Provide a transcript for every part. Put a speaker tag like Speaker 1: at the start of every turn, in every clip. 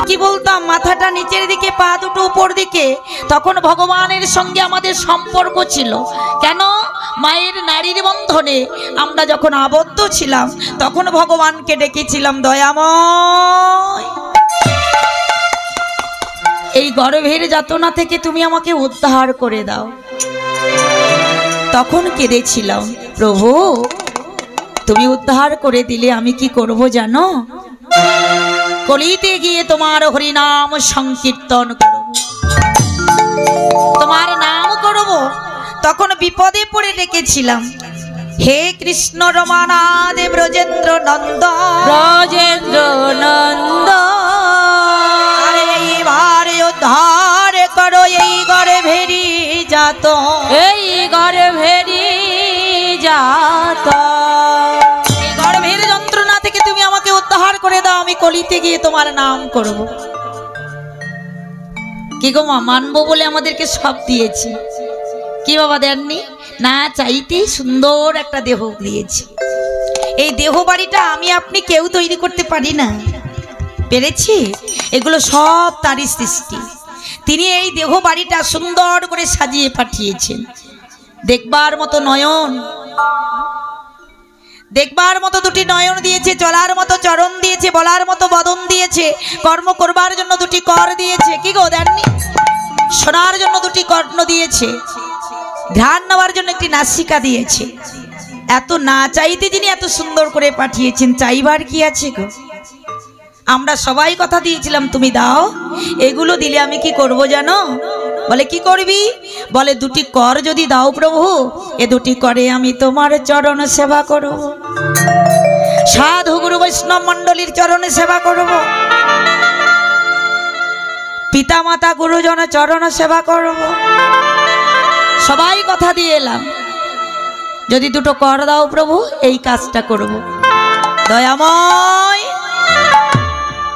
Speaker 1: কি বলতাম, মাথাটা নিচের দিকে, পা দুটো উপর দিকে, তখন ভগবানের সঙ্গে আমাদের সম্পর্ক ছিল। কেন? মায়ের নারীর বন্ধনে আমরা যখন আবদ্ধ ছিলাম, তখন ভগবানকে ডেকেছিলাম, দয়াময় এই গর্ভের যাতনা থেকে তুমি আমাকে উদ্ধার করে দাও। তখন কেঁদেছিলাম, প্রভু তুমি উদ্ধার করে দিলে আমি কি করব জানো? কলিতে গিয়ে তোমার হরিনাম সংকীর্তন করব, তোমার নাম করব। তখন বিপদে পড়ে ডেকেছিলাম, হে কৃষ্ণ রমানাথ ব্রজেন্দ্র নন্দ, ব্রজেন্দ্র নন্দ, আরে এইবারে উদ্ধার করো এই গর্ভেরি জাত, এই গর্ভেরি জাত, এই গর্ভের যন্ত্রণা থেকে তুমি আমাকে উদ্ধার করে দাও, আমি কলিতে গিয়ে তোমার নাম করব। কি গো মা, মানবো বলে আমাদেরকে সব দিয়েছি, কি বাবা দেননি? না চাইতেই সুন্দর একটা দেহ দিয়েছি। এই দেহ বাড়িটা আমি আপনি কেউ তৈরি করতে পারি না, পেরেছি? এগুলো সব তারই সৃষ্টি। তিনি এই দেহ বাড়িটা সুন্দর করে সাজিয়ে পাঠিয়েছেন। দেখবার মতো নয়ন, দেখবার মতো দুটি নয়ন দিয়েছে, চলার মতো চরণ দিয়েছে, বলার মতো বদন দিয়েছে, কর্ম করবার জন্য দুটি কর দিয়েছে। কি গো দেননি? শোনার জন্য দুটি কর্ণ দিয়েছে, ধ্যান নেওয়ার জন্য একটি নাসিকা দিয়েছে। এত না চাইতে যিনি এত সুন্দর করে পাঠিয়েছেন, চাইবার কি আছে গো? আমরা সবাই কথা দিয়েছিলাম তুমি দাও, এগুলো দিলে আমি কি করব জানো? বলে কি করবি? বলে দুটি কর যদি দাও প্রভু, এ দুটি করে আমি তোমার চরণ সেবা করব, সাধু গুরু বৈষ্ণব মণ্ডলীর চরণে সেবা করব, পিতা মাতা গুরুজন চরণ সেবা করব। সবাই কথা দিয়ে এলাম, যদি দুটো কর দাও প্রভু এই কাজটা করব। দয়াময়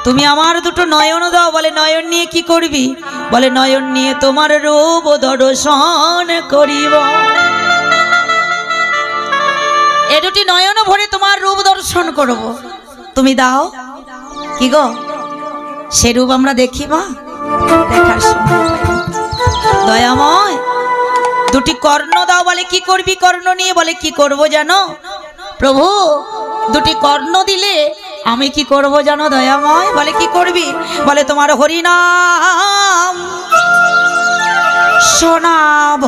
Speaker 1: তুমি আমার দুটো নয়ন দাও। বলে নয়ন নিয়ে কি করবি? বলে নয়ন নিয়ে তোমার রূপ দর্শন করিব। এ দুটি নয়ন ভরে তোমার রূপ দর্শন করব, তুমি দাও। কি গো, সে রূপ আমরা দেখি মা, দেখার সময় দয়াময় দুটি কর্ণ দাও। বলে কি করবি কর্ণ নিয়ে? বলে কি করব জানো প্রভু? দুটি কর্ণ দিলে আমি কি করব জানো দয়াময়? বলে কি করবি? বলে তোমার হরিনাম শোনাব,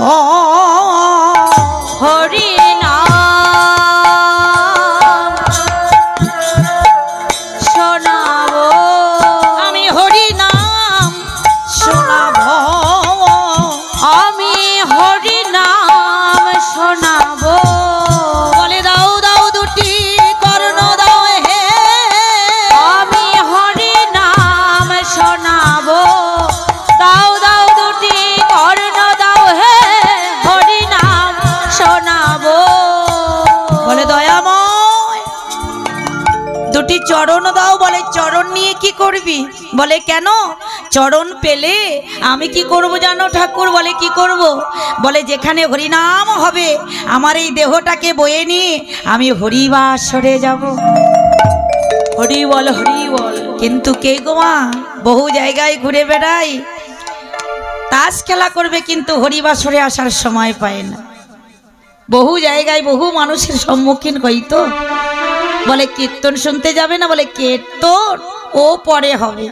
Speaker 1: হরিনাম শোনাব, আমি হরিনাম শোনাব, আমি হরিনাম শোনাব। বলে দাও দাও দুটি কর্ণ দাও, হে আমি হরিনাম শোনাব। দাও দাও দুটি কর্ণ দাও, হে হরিনাম শোনাব। বলে দয়াময় দুটি চরণ দাও। বলে চরণ নিয়ে কি করবি? বলে কেন? চরণ পেলে আমি কি করব জানো ঠাকুর? বলে কি করব? বলে যেখানে হরিনাম হবে আমার এই দেহটাকে বয়ে নিয়ে আমি হরিবাসরে যাব। হরি বল, হরি বল। কিন্তু কে গো মা, বহু জায়গায় ঘুরে বেড়াই, তাস খেলা করবে কিন্তু হরিবাসরে আসার সময় পায় না। বহু জায়গায় বহু মানুষের সম্মুখীন হইতো, বলে কীর্তন শুনতে যাবে না? বলে কীর্তন ও পরে হবে,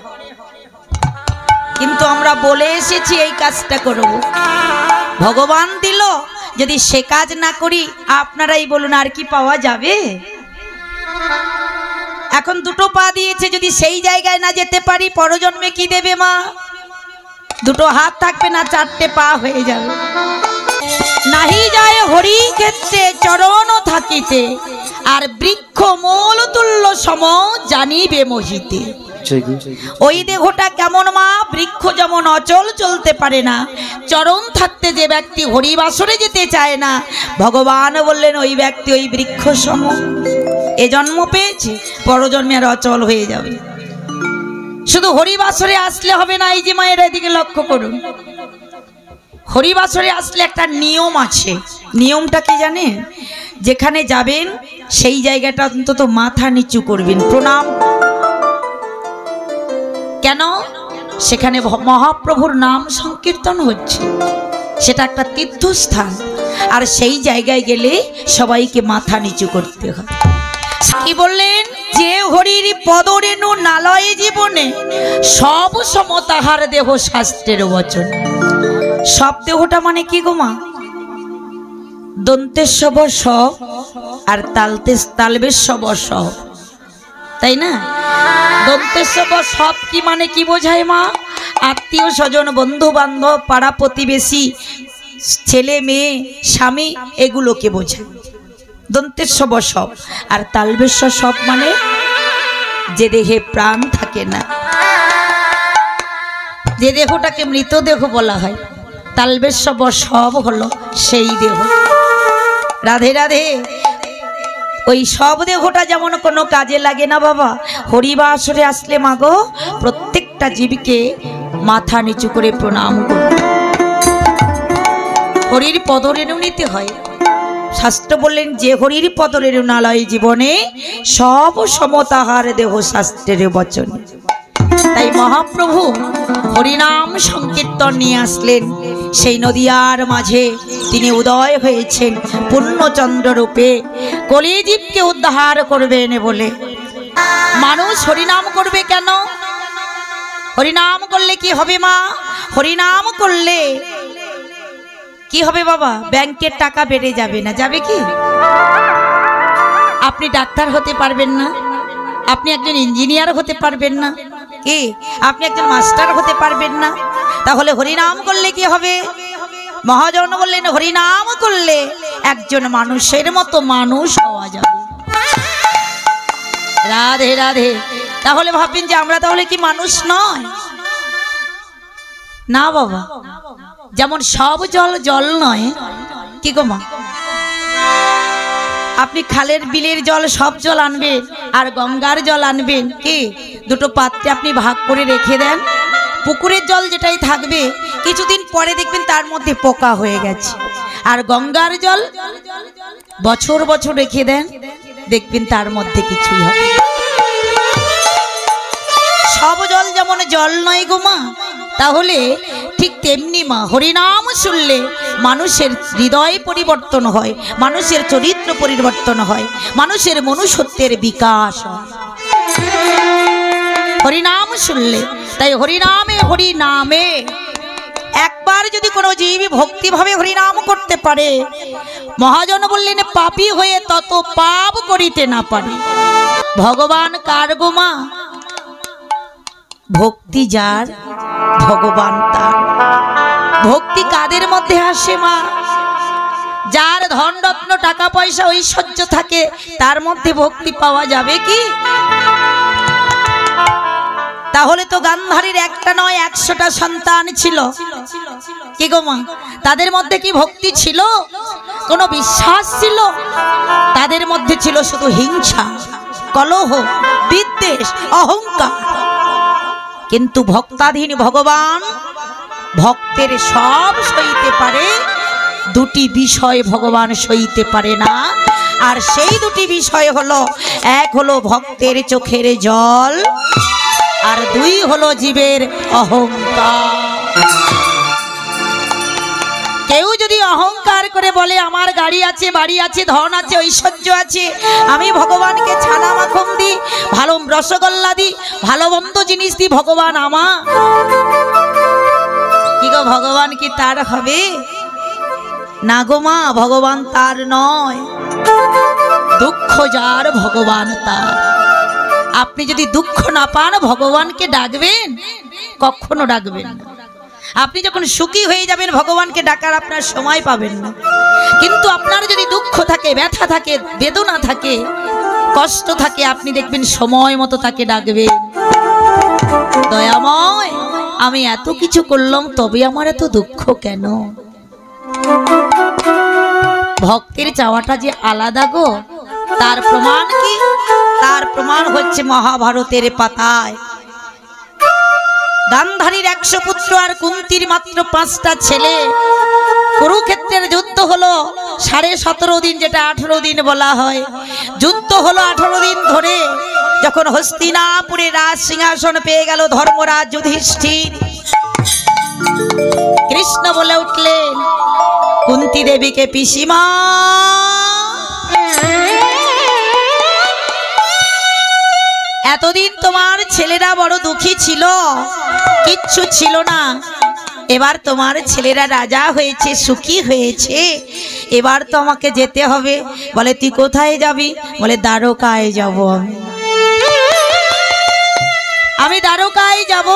Speaker 1: কিন্তু আমরা বলে এসেছি এই কাজটা করব। ভগবান দিল, যদি সে কাজ না করি আপনারাই বলুন আর কি পাওয়া যাবে? এখন দুটো পা দিয়েছে, যদি সেই জায়গায় না যেতে পারি পরজন্মে কি দেবে মা? দুটো হাত থাকবে না, চারটে পা হয়ে যাবে। নাহি যায় হরি ক্ষেত্রে চরণ থাকিতে, আর বৃক্ষ মূল তুল্য সম জানিবে মোহিতে। ওই দেহটা কেমন মা? বৃক্ষ যেমন অচল চলতে পারে না, চরণ থাকতে যে ব্যক্তি হরিবাসরে যেতে চায় না, ভগবান বললেন ওই ব্যক্তি ওই বৃক্ষ সম। এ জন্ম পেয়েছে, পরজন্মে আর অচল হয়ে যাবে। শুধু হরিবাসরে আসলে হবে না, এই যে মায়ের এদিকে লক্ষ্য করুন, হরিবাসরে আসলে একটা নিয়ম আছে। নিয়মটা কি জানেন? যেখানে যাবেন সেই জায়গাটা অন্তত মাথা নিচু করবেন, প্রণাম। কেন? সেখানে মহাপ্রভুর নাম সংকীর্তন হচ্ছে, সেটা একটা তীর্থস্থান, আর সেই জায়গায় গেলে সবাইকে মাথা নিচু করতে হয়। কি বললেন? যে হরির পদরেণু নালয়ে জীবনে সব সম তাহার দেহ শাস্ত্রের বচন। সব দেহটা মানে কি গো মা? দন্তেশ্বব সব আর তালবেশ্বব সব, তাই না? দন্তেশ্বব সব কি মানে কি বোঝায় মা? আত্মীয় স্বজন, বন্ধু বান্ধব, পাড়া প্রতিবেশী, ছেলে মেয়ে, স্বামী, এগুলোকে বোঝায় দন্তেশ্বব সব। আর তালবেশ্বর সব মানে যে দেহে প্রাণ থাকে না, যে দেহটাকে মৃতদেহ বলা হয়, তালবেশ্বব সব হলো সেই দেহ। রাধে রাধে। ওই সব দেহটা যেমন কোনো কাজে লাগে না বাবা, হরিবাসরে আসলে মাগো প্রত্যেকটা জীবকে মাথা নিচু করে প্রণাম করবে, হরির পদরেণু নিতে হয়। শাস্ত্র বললেন যে হরির পদরেণু নালয় জীবনে সব সমতাহার দেহ শাস্ত্রের বচন। তাই মহাপ্রভু হরিনাম সংকীর্তন নিয়ে আসলেন, সেই নদিয়ার মাঝে তিনি উদয় হয়েছেন পূর্ণচন্দ্র রূপে, কলিজীবকে উদ্ধার করবেন বলে। মানুষ হরিনাম করবে কেন? হরিনাম করলে কি হবে মা? হরিনাম করলে কি হবে বাবা? ব্যাংকের টাকা বেড়ে যাবে না, যাবে কি? আপনি ডাক্তার হতে পারবেন না, আপনি একজন ইঞ্জিনিয়ার হতে পারবেন না, কি আপনি একজন মাস্টার হতে পারবেন না। তাহলে হরিনাম করলে কি হবে? মহাজন বললেন হরিনাম করলে একজন মানুষের মতো মানুষ হওয়া যাবে। রাধে রাধে। তাহলে ভাববেন যে আমরা তাহলে কি মানুষ নয়? না বাবা, যেমন সব জল জল নয়, কি গো মা? আপনি খালের বিলের জল সব জল আনবেন আর গঙ্গার জল আনবেন, কি দুটো পাত্রে আপনি ভাগ করে রেখে দেন, পুকুরের জল যেটাই থাকবে কিছুদিন পরে দেখবেন তার মধ্যে পোকা হয়ে গেছে। আর গঙ্গার জল বছর বছর রেখে দেন, দেখবেন তার মধ্যে কিছুই হবে। সব জল যেমন জল নয় গো মা, তাহলে ঠিক তেমনি মা হরিনাম শুনলে মানুষের হৃদয় পরিবর্তন হয়, মানুষের চরিত্র পরিবর্তন হয়, মানুষের মনুষ্যত্বের বিকাশ হয় হরিনাম শুনলে। তাই হরিনামে হরিনামে একবার যদি কোনো জীব ভক্তিভাবে হরিনাম করতে পারে, মহাজন বললেন পাপী হয়ে তত পাপ করিতে না পারে। ভগবান কার গো মা? ভক্তি যার ভগবান তার। ভক্তি কাদের মধ্যে আসে মা? যার ধন রত্ন টাকা পয়সা ঐশ্বর্য থাকে তার মধ্যে ভক্তি পাওয়া যাবে কি? তাহলে তো গান্ধারীর একটা নয় 100টা সন্তান ছিল, কি গো মা? তাদের মধ্যে কি ভক্তি ছিল? কোনো বিশ্বাস ছিল? তাদের মধ্যে ছিল শুধু হিংসা, কলহ, বিদ্বেষ, অহংকার। কিন্তু ভক্তাধীন ভগবান ভক্তের সব সইতে পারে, দুটি বিষয় ভগবান সইতে পারে না। আর সেই দুটি বিষয় হলো, এক হলো ভক্তের চোখের জল, আর দুই হলো জীবের অহংকার। কেউ যদি অহংকার করে বলে আমার গাড়ি আছে, বাড়ি আছে, ধন আছে, ঐশ্বর্য আছে, আমি ভগবানকে ছানা মাখন দিই, ভালো রসগোল্লা দিই, ভালো মন্দ জিনিস দিই, ভগবান আমার, কি গো ভগবান কি তার হবে? না গো মা, ভগবান তার নয়। দুঃখ যার ভগবান তার। আপনি যদি দুঃখ না পান ভগবানকে ডাকবেন? কখনো ডাকবেন না। আপনি যখন সুখী হয়ে যাবেন ভগবানকে ডাকার আপনার সময় পাবেন না। কিন্তু আপনার যদি দুঃখ থাকে, ব্যথা থাকে, বেদনা থাকে, কষ্ট থাকে, আপনি দেখবেন সময় মতো তাকে ডাকবেন। দয়াময়, আমি এত কিছু করলাম তবে আমার এত দুঃখ কেন? ভক্তের চাওয়াটা যে আলাদা গো, তার প্রমাণ কি? তার প্রমাণ হচ্ছে মহাভারতের পাতায় গান্ধারীর 100 পুত্র আর কুন্তির মাত্র 5টা ছেলে। কুরুক্ষেত্রের যুদ্ধ হলো 17.5 দিন, যেটা 18 দিন বলা হয়। যুদ্ধ হলো 18 দিন ধরে। যখন হস্তিনাপুরে রাজ সিংহাসন পেয়ে গেল ধর্মরাজ যুধিষ্ঠির, কৃষ্ণ বলে উঠলেন কুন্তী দেবীকে, পিসিমা এতদিন তোমার ছেলেরা বড় দুঃখী ছিল, কিচ্ছু ছিল না। এবার তোমার ছেলেরা রাজা হয়েছে, সুখী হয়েছে, এবার তো আমাকে যেতে হবে। বলে তুই কোথায় যাবি? বলে দ্বারকায় যাব, আমি দ্বারকায় যাব,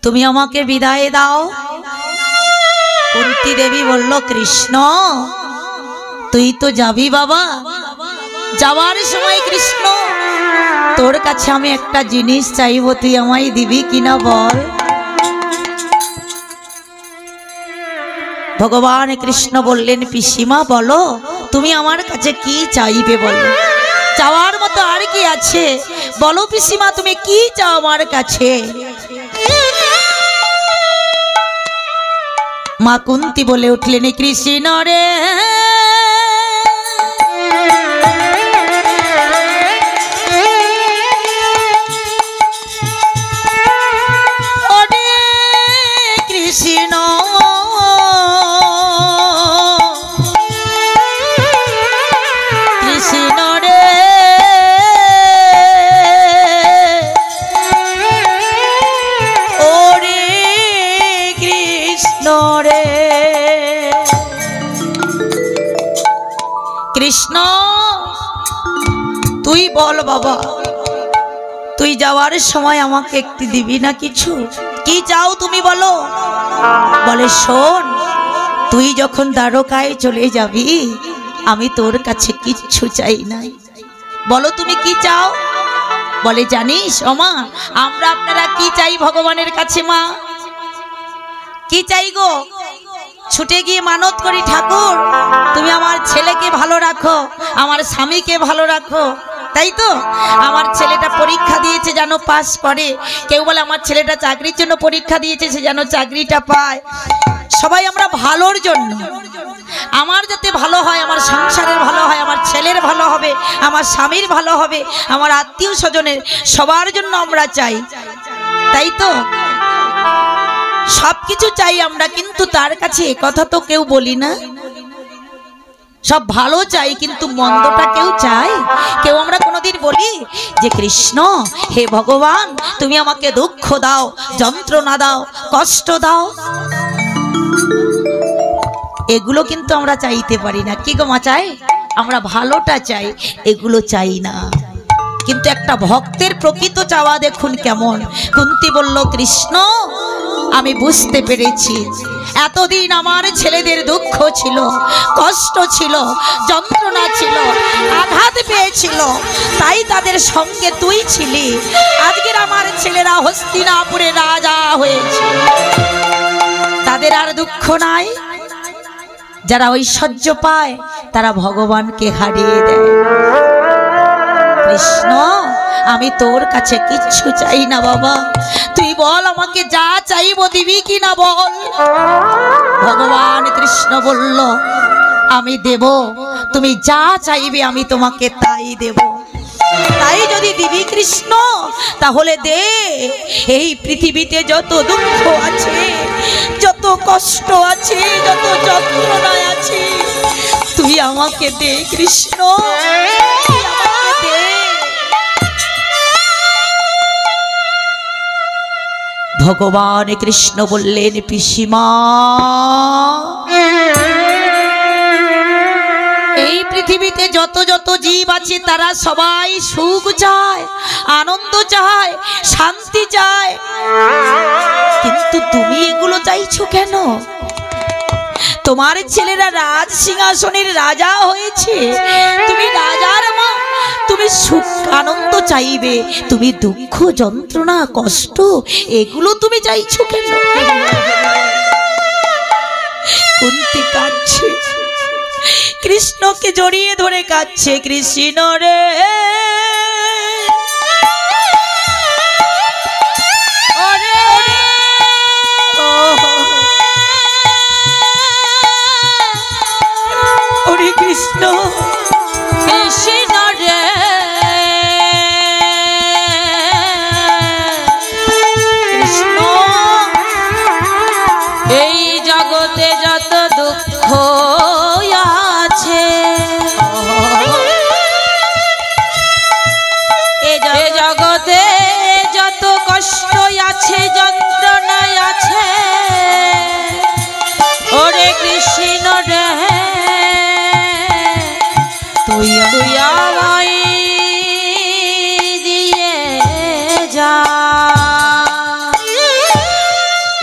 Speaker 1: তুমি আমাকে বিদায় দাও। কুন্তী দেবী বলল, কৃষ্ণ তুই তো যাবি বাবা, যাওয়ার সময় কৃষ্ণ তোর কাছে আমি একটা জিনিস চাইবো, তুই আমায় দিবি কিনা বল। ভগবান কৃষ্ণ বললেন, পিসিমা বলো তুমি আমার কাছে কি চাইবে বলো, চাওয়ার মতো আর কি আছে, বলো পিসিমা তুমি কি চাও আমার কাছে। মা কুন্তী বলে উঠলেন, কৃষ্ণ রে কৃষ্ণ কৃষ্ণ রে ওরে কৃষ্ণ রে, কৃষ্ণ তুই বল বাবা, তুই যাওয়ার সময় আমাকে একটি দিবি না কিছু? কি চাও তুমি বলো। বলে শোন, তুই যখন দ্বারকায় চলে যাবি আমি তোর কাছে কিচ্ছু চাই না, বলো তুমি কি চাও। বলে জানিস ওমা আমরা আপনারা কি চাই ভগবানের কাছে? মা কি চাই গো? ছুটে গিয়ে মানত করি, ঠাকুর তুমি আমার ছেলেকে ভালো রাখো, আমার স্বামীকে ভালো রাখো, তাই তো? আমার ছেলেটা পরীক্ষা দিয়েছে যেন পাস করে, কেউ বলে আমার ছেলেটা চাকরির জন্য পরীক্ষা দিয়েছে সে যেন চাকরিটা পায়। সবাই আমরা ভালোর জন্য, আমার যাতে ভালো হয়, আমার সংসারের ভালো হয়, আমার ছেলের ভালো হবে, আমার স্বামীর ভালো হবে, আমার আত্মীয় স্বজনের সবার জন্য আমরা চাই, তাই তো? সবকিছু চাই আমরা, কিন্তু তার কাছে একথা তো কেউ বলি না। সব ভালো চাই কিন্তু মন্দটা কেউ চাই? কেউ আমরা কোনোদিন বলি যে কৃষ্ণ হে ভগবান তুমি আমাকে দুঃখ দাও, যন্ত্রণা দাও, কষ্ট দাও? এগুলো কিন্তু আমরা চাইতে পারি না। কি গো মা চাই? আমরা ভালোটা চাই, এগুলো চাই না। কিন্তু একটা ভক্তের প্রকৃত চাওয়া দেখুন কেমন। কুন্তী বলল, কৃষ্ণ আমি বুঝতে পেরেছি এতদিন আমার ছেলেদের দুঃখ ছিল, কষ্ট ছিল, যন্ত্রণা ছিল, আঘাত পেয়েছিল, তাই তাদের সঙ্গে তুই ছিলি। আজকের আমার ছেলেরা হস্তিনাপুরে রাজা হয়েছে, তাদের আর দুঃখ নাই। যারা ঐশ্বর্য পায় তারা ভগবানকে হারিয়ে দেয়। কৃষ্ণ আমি তোর কাছে কিচ্ছু চাই না বাবা, তুই বল আমাকে যা চাইবো দিবি কিনা বল। ভগবান কৃষ্ণ বলল, আমি দেব, তুমি যা চাইবে আমি তোমাকে তাই দেব। তাই যদি দিবি কৃষ্ণ তাহলে দে। এই পৃথিবীতে যত দুঃখ আছে, যত কষ্ট আছে, যত যন্ত্রণা আছে, তুই আমাকে দে কৃষ্ণ, আমাকে দে। ভগবান কৃষ্ণ বললেন, পিসিমা এই পৃথিবীতে যত যত জীব আছে তারা সবাই সুখ চায়, আনন্দ চায়, শান্তি চায়, কিন্তু তুমি এগুলো চাইছো কেন? তোমার ছেলেরা রাজ সিংহাসনের রাজা হয়েছে, তুমি রাজার মা, তুমি সুখ আনন্দ চাইবে, তুমি দুঃখ যন্ত্রণা কষ্ট এগুলো তুমি চাইছো কেন? কুন্তী কাঁদছে, কৃষ্ণকে জড়িয়ে ধরে কাঁদছে, কৃষ্ণ রে ওরে কৃষ্ণ কৃষ্ণ রে কৃষ্ণ এই জগতে যত দুঃখ আছে এই জগতে যত কষ্ট আছে যন্ত্রণা আছে ওরে কৃষ্ণ রে তুই আমায় দিয়ে যা।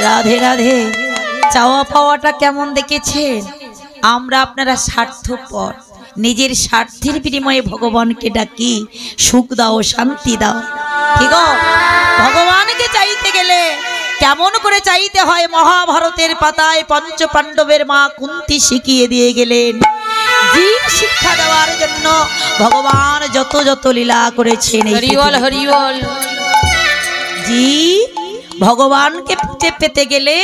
Speaker 1: রাধে রাধে। চাওয়া পাওয়াটা কেমন দেখেছেন? আমরা আপনারা স্বার্থপর, নিজের স্বার্থের বিনিময়ে ভগবানকে ডাকি সুখ দাও শান্তি দাও। ঠিক ভগবানকে চাইতে গেলে কেমন করে চাইতে হয় মহাভারতের পাতায় পঞ্চ পাণ্ডবের মা কুন্তি শিখিয়ে দিয়ে গেলেন। জীব শিক্ষা দেওয়ার জন্য ভগবান যত যত লীলা করেছেন। হরিবল হরিবল। জীব ভগবানকে পেতে গেলে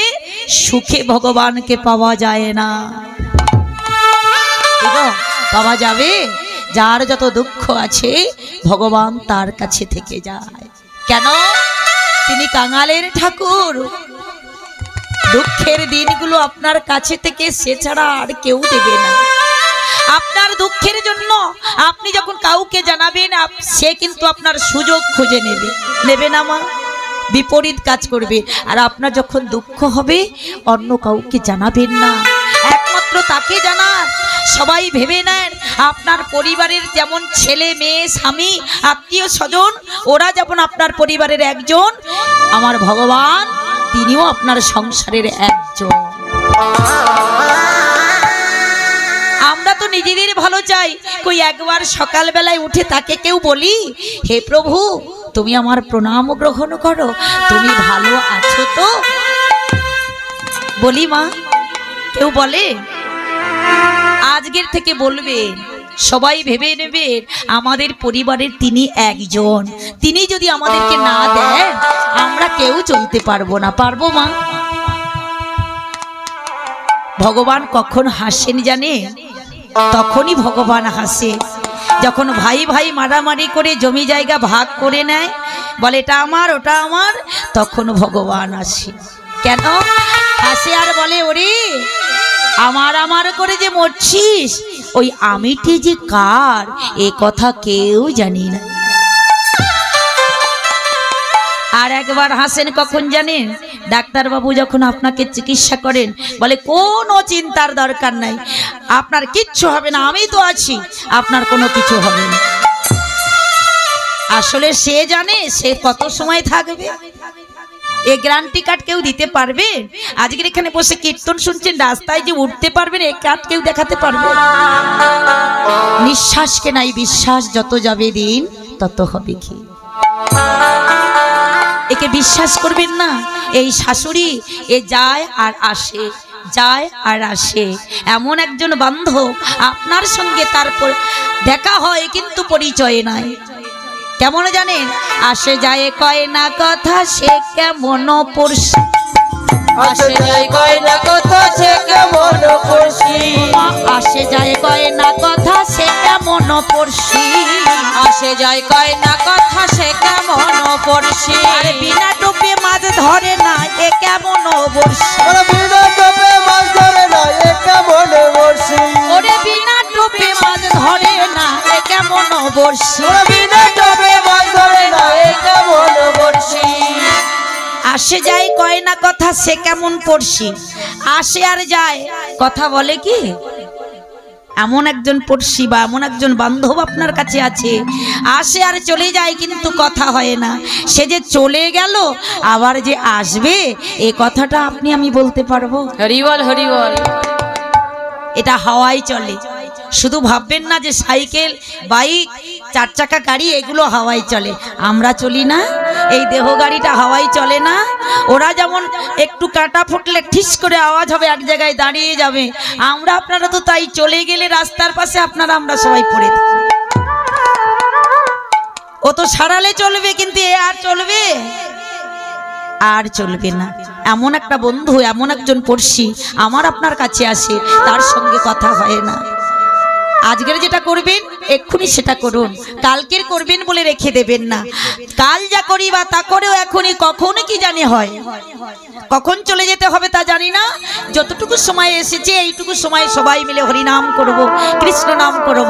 Speaker 1: সুখে ভগবানকে পাওয়া যায় না। পাওয়া যাবে যার যত দুঃখ আছে ভগবান তার কাছে থেকে যায়। কেন? তিনি কাঙালের ঠাকুর। দুঃখের দিনগুলো আপনার কাছে থেকে সে ছাড়া আর কেউ দেবে না। আপনার দুঃখের জন্য আপনি যখন কাউকে জানাবেন সে কিন্তু আপনার সুযোগ খুঁজে নেবে না মা, বিপরীত কাজ করবে। আর আপনার যখন দুঃখ হবে অন্য কাউকে জানাবেন না, একমাত্র তাকে জানান। সবাই ভেবে নেন আপনার পরিবারের যেমন ছেলে মেয়ে স্বামী আত্মীয় স্বজন ওরা যেমন আপনার পরিবারের একজন, আমার ভগবান তিনিও আপনার সংসারের একজন। আমরা তো নিজেদের ভালো চাই, কই একবার সকালবেলায় উঠে তাকে কেউ বলি হে প্রভু তুমি আমার প্রণাম গ্রহণ করো, তুমি ভালো আছো তো? বলি মা? কেউ বলে? আজকের থেকে বলবেন, সবাই ভেবে নেবেন আমাদের পরিবারের তিনি একজন। তিনি যদি আমাদেরকে না দেন আমরা কেউ চলতে পারবো না। পারবো মা? ভগবান কখন হাসেন জানেন? তখনই ভগবান হাসে যখন ভাই ভাই মারামারি করে জমি জায়গা ভাগ করে নেয়, বলে এটা আমার ওটা আমার, তখন ভগবান আসে। কেন হাসে আর বলে ওরে আমার আমার করে যে মরছিস ওই আমিটি যে কার এ কথা কেউ জানি না। আর একবার হাসেন কখন জানেন? ডাক্তারবাবু যখন আপনাকে চিকিৎসা করেন বলে কোনো চিন্তার দরকার নাই, আপনার কিচ্ছু হবে না, আমি তো আছি, আপনার কোনো কিছু হবে না। আসলে সে জানে সে কত সময় থাকবে, এই গ্যারান্টি কার্ড কেউ দিতে পারবে? আজকের এখানে বসে কীর্তন শুনছেন, রাস্তায় যে উঠতে পারবেন এই কার্ড কেউ দেখাতে পারবে? নিঃশ্বাসকে নাই বিশ্বাস, যত যাবে দিন তত হবে কি। একে বিশ্বাস করবেন না। এই শাশুড়ি এ যায় আর আসে, যায় আর আসে, এমন একজন বান্ধব আপনার সঙ্গে তারপর দেখা হয় কিন্তু পরিচয় নাই। কেমন জানেন? আসে যায় কয় না কথা সে কেমন পড়শি, আসে যায় কয় না কথা সে কেমন পড়শি, আসে যায় কয় না কথা সে কেমন পড়শি, আসে যায় কয় না কথা সে কেমন পড়শি। আরে বিনা টোপে মাছ ধরে না এ কেমন বড়শি, ওরে বিনা টোপে মাছ ধরে না এ কেমন বড়শি, ওরে বিনা টোপে মাছ ধরে না এ কেমন বড়শি, ওরে বিনা টোপে মাছ ধরে না এ কেমন বড়শি। আসে যায় কয় না কথা সে কেমন পড়শি, আসে আর যায় কথা বলে কি? এমন একজন পড়শি বা এমন একজন বান্ধব আপনার কাছে আছে, আসে আর চলে যায় কিন্তু কথা হয় না। সে যে চলে গেল আবার যে আসবে এই কথাটা আপনি আমি বলতে পারবো? হরিবল হরিবল। এটা হাওয়ায় চলে। শুধু ভাববেন না যে সাইকেল বাইক চার চাকা গাড়ি এগুলো হাওয়ায় চলে, আমরা চলি না? এই দেহ গাড়িটা হাওয়ায় চলে না? ওরা যেমন একটু কাঁটা ফুটলে ঠিস করে আওয়াজ হবে, এক জায়গায় দাঁড়িয়ে যাবে, আমরা আপনারা তো তাই, চলে গেলে রাস্তার পাশে আপনারা আমরা সবাই পড়ে থাকি। ও তো সারালে চলবে কিন্তু এ আর চলবে? আর চলবে না। এমন একটা বন্ধু এমন একজন পড়শি আমার আপনার কাছে আসে, তার সঙ্গে কথা হয় না। আজকের যেটা করবেন এক্ষুনি সেটা করুন, কালকের করবেন বলে রেখে দেবেন না। কাল যা করি বা তা করেও এখনই, কখনো কি জানি হয়, কখন চলে যেতে হবে তা জানি না। যতটুকু সময় এসেছে এইটুকু সময় সবাই মিলে হরিনাম করব, কৃষ্ণ নাম করব।